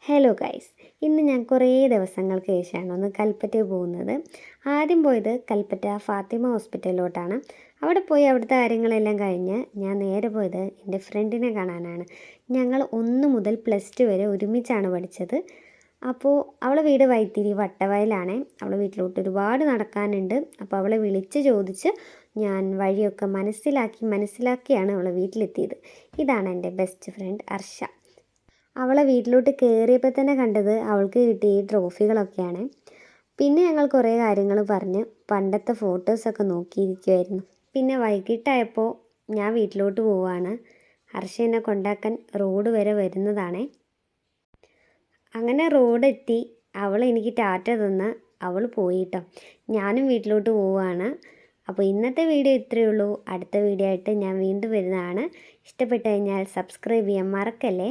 Hello guys, ഇന്ന് ഞാൻ കുറേ ദിവസങ്ങൾക്ക് ശേഷമാണ് ഒന്ന് കൽപ്പറ്റ പോകുന്നത്. ആദ്യം പോയത് കൽപ്പറ്റ ഫാത്തിമ ഹോസ്പിറ്റലിലോട്ടാണ്. അവിടെ പോയി അവിടുത്തെ കാര്യങ്ങളെല്ലാം കഴിഞ്ഞ് ഞാൻ നേരെ പോയത് എൻ്റെ ഫ്രണ്ടിനെ കാണാനാണ്. ഞങ്ങൾ 1 മുതൽ +2 വരെ ഒരുമിച്ചാണ് പഠിച്ചത്. അപ്പോൾ അവളെ വീട് വൈത്തിരി വട്ടവയലാണേ. അവളെ വീട്ടിലോട്ട് ഒരുപാട് നടക്കാനുണ്ട്. അപ്പോൾ അവളെ വിളിച്ച് ചോദിച്ച് ഞാൻ വഴിയൊക്കെ മനസ്സിലാക്കിയാണ് അവളെ വീട്ടിലെത്തിയത്. ഇതാണ് എൻ്റെ ബെസ്റ്റ് ഫ്രണ്ട് അർഷ. അവളെ വീട്ടിലോട്ട് കയറിയപ്പോൾ തന്നെ കണ്ടത് അവൾക്ക് കിട്ടിയ ഈ ട്രോഫികളൊക്കെയാണ്. പിന്നെ ഞങ്ങൾ കുറേ കാര്യങ്ങൾ പറഞ്ഞ് പണ്ടത്തെ ഫോട്ടോസൊക്കെ നോക്കിയിരിക്കുമായിരുന്നു. പിന്നെ വൈകിട്ടായപ്പോൾ ഞാൻ വീട്ടിലോട്ട് പോവുകയാണ്. ഹർഷ എന്നെ കൊണ്ടാക്കാൻ റോഡ് വരെ വരുന്നതാണേ. അങ്ങനെ റോഡെത്തി അവൾ എനിക്ക് ടാറ്റ തന്ന് അവൾ പോയിട്ടോ. ഞാനും വീട്ടിലോട്ട് പോവുകയാണ്. അപ്പോൾ ഇന്നത്തെ വീഡിയോ ഇത്രയേ ഉള്ളൂ. അടുത്ത വീഡിയോ ആയിട്ട് ഞാൻ വീണ്ടും വരുന്നതാണ്. ഇഷ്ടപ്പെട്ട് കഴിഞ്ഞാൽ സബ്സ്ക്രൈബ് ചെയ്യാൻ മറക്കല്ലേ.